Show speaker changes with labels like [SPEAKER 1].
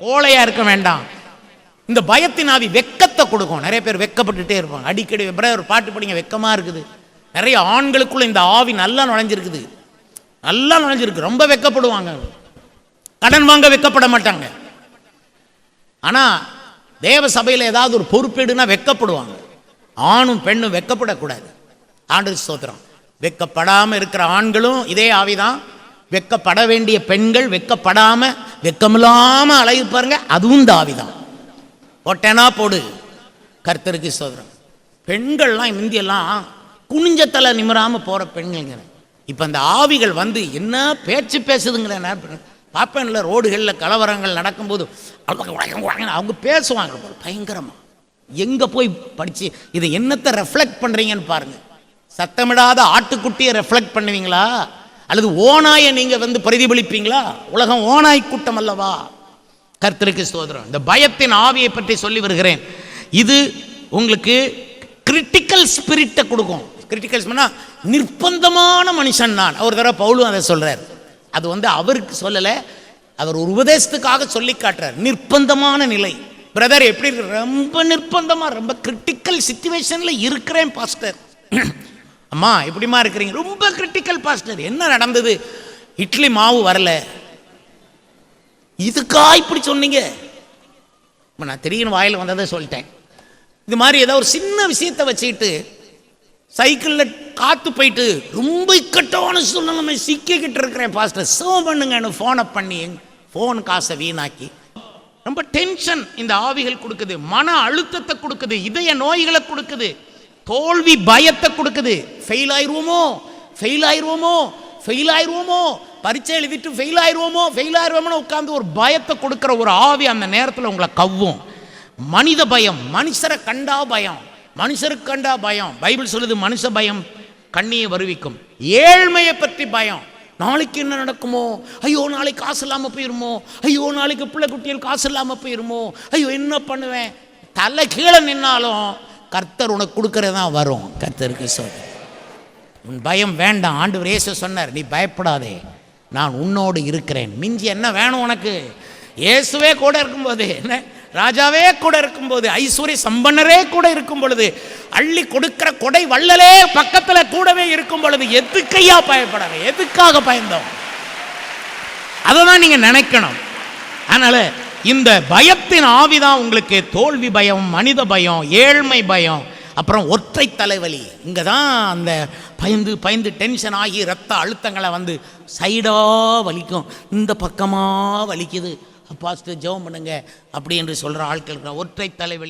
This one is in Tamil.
[SPEAKER 1] கோழையா இருக்க வேண்டாம். இந்த பயத்தின் ஆவி வெக்கத்தை கொடுக்கும். நிறைய பேர் வெக்கப்பட்டுட்டே இருப்பாங்க. அடிக்கடி ஒரு பாட்டு படிங்க, வெக்கமா இருக்குது. நிறைய ஆண்களுக்குள்ள இந்த ஆவி நல்லா நுழைஞ்சிருக்குது, நல்லா நுழைஞ்சிருக்கு. ரொம்ப வெக்கப்படுவாங்க, கடன் வாங்க வெக்கப்பட மாட்டாங்க. ஆனா தேவ சபையில் ஏதாவது ஒரு பொறுப்பேடுனா வெக்கப்படுவாங்க. ஆணும் பெண்ணும் வெக்கப்படக்கூடாது. ஆண்டவருக்கு ஸ்தோத்திரம். வெக்கப்படாம இருக்கிற ஆண்களும் இதே ஆவிதான். வெக்கப்பட வேண்டிய பெண்கள் வெக்கப்படாம வெக்கமில்லாம அழகு பாருங்க, அதுவும் இந்த ஆவிதான். ஒட்டனா போடு. கர்த்தருக்கு ஸ்தோத்திரம். பெண்கள்லாம் இந்தியெல்லாம் குனிஞ்ச தலை நிமிராம போற பெண்கள். இப்ப அந்த ஆவிகள் வந்து என்ன பேச்சு பேசுதுங்களே பார்ப்பேன்ல, ரோடுகளில் கலவரங்கள் நடக்கும்போது அவங்க பேசுவாங்க பயங்கரமா. எங்க போய் படிச்சு இதை என்னத்தை ரெஃப்ளெக்ட் பண்றீங்கன்னு பாருங்க. சத்தமிடாத ஆட்டுக்குட்டியை ரெஃப்ளெக்ட் பண்ணுவீங்களா அல்லது ஓநாயை நீங்க வந்து பிரதிபலிப்பீங்களா? உலகம் ஓநாய் கூட்டம் அல்லவா? கர்த்தருக்கு ஸ்தோத்திரம். இந்த பயத்தின் ஆவியை பற்றி சொல்லி வருகிறேன். இது உங்களுக்கு கிரிட்டிக்கல் ஸ்பிரிட்டை கொடுக்கும். கிரிட்டிக்கல் நிர்பந்தமான மனுஷன் நான். ஒரு தடவை பவுலும் அதை சொல்றார். அது வந்து அவருக்கு சொல்லலை, அவர் ஒரு உபதேசத்துக்காக சொல்லி காட்டுறார். நிர்பந்தமான நிலை. பிரதர் எப்படி இருக்கு? ரொம்ப நிர்பந்தமா, ரொம்ப கிரிட்டிக்கல் சிச்சுவேஷன்ல இருக்கிறேன் பாஸ்டர். அம்மா எப்படிமா இருக்கிறீங்க? ரொம்ப கிரிட்டிக்கல் பாஸ்டர். என்ன நடந்தது? இட்லி மாவு வரல. இதுக்கா இப்படி சொன்னீங்க? நான் திடீர்னு வாயில் வந்ததை சொல்லிட்டேன். இது மாதிரி ஏதோ ஒரு சின்ன விஷயத்தை வச்சுக்கிட்டு சைக்கிளில் காத்து போயிட்டு ரொம்ப இக்கட்டான சூழ்நிலை சிக்கிக்கிட்டு இருக்கிறேன் பாஸ்டர், சேவ் பண்ணுங்கன்னு ஃபோனை பண்ணி ஃபோன் காசை வீணாக்கி ரொம்ப டென்ஷன் இந்த ஆவிகள் கொடுக்குது. மன அழுத்தத்தை கொடுக்குது, இதய நோய்களை கொடுக்குது, தோல்வி பயத்தை கொடுக்குது. ஃபெயில் ஆயிடுவோமோ, ஃபெயில் ஆயிடுவோமோ, ஃபெயில் ஆயிடுவோமோ, பரீட்சை எழுதிட்டு ஃபெயில் ஆயிடுவோமோ, ஃபெயில் ஆயிடுவோமோ உட்காந்து ஒரு பயத்தை கொடுக்குற ஒரு ஆவி அந்த நேரத்தில் உங்களை கவ்வும். மனித பயம், மனுஷரை கண்டா பயம், மனுஷருக்கு கண்டா பயம். பைபிள் சொல்லுது மனுஷ பயம் கண்ணியை வருவிக்கும். ஏழ்மையை பற்றி பயம். நாளைக்கு என்ன நடக்குமோ, ஐயோ நாளைக்கு காசு இல்லாமல் போயிருமோ, ஐயோ நாளைக்கு பிள்ளை குட்டிகள் காசு இல்லாமல் போயிருமோ, ஐயோ என்ன பண்ணுவேன். தலை கீழே நின்னாலும் கர்த்தர் உனக்கு கொடுக்கறதான் வரும். கர்த்தருக்கு சொல்ல உன் பயம் வேண்டாம். ஆண்டவர் இயேசு சொன்னார், நீ பயப்படாதே, நான் உன்னோடு இருக்கிறேன். மிஞ்சி என்ன வேணும் உனக்கு? இயேசுவே கூட இருக்கும்போது, என்ன ராஜாவே கூட இருக்கும்போது, ஐஸ்வர்ய சம்பன்னரே கூட இருக்கும் பொழுது, அள்ளி கொடுக்கிற கொடை வள்ளலே பக்கத்துல கூடவே இருக்கும் பொழுது எதுக்கையா பயப்படாத? எதுக்காக பயந்தோம்? அததான் நீங்க நினைக்கணும். அதனால இந்த பயத்தின் ஆவிதான் உங்களுக்கு தோல்வி பயம், மனித பயம், ஏழ்மை பயம், அப்புறம் ஒற்றை தலைவலி. இங்கே தான் அந்த பயந்து பயந்து டென்ஷன் ஆகி ரத்த அழுத்தங்களை வந்து சைடாக வலிக்கும், இந்த பக்கமாக வலிக்குது. பாஸ்டர் ஜெபம் பண்ணுங்க அப்படி என்று சொல்கிற ஆட்கள் ஒற்றை தலைவலி.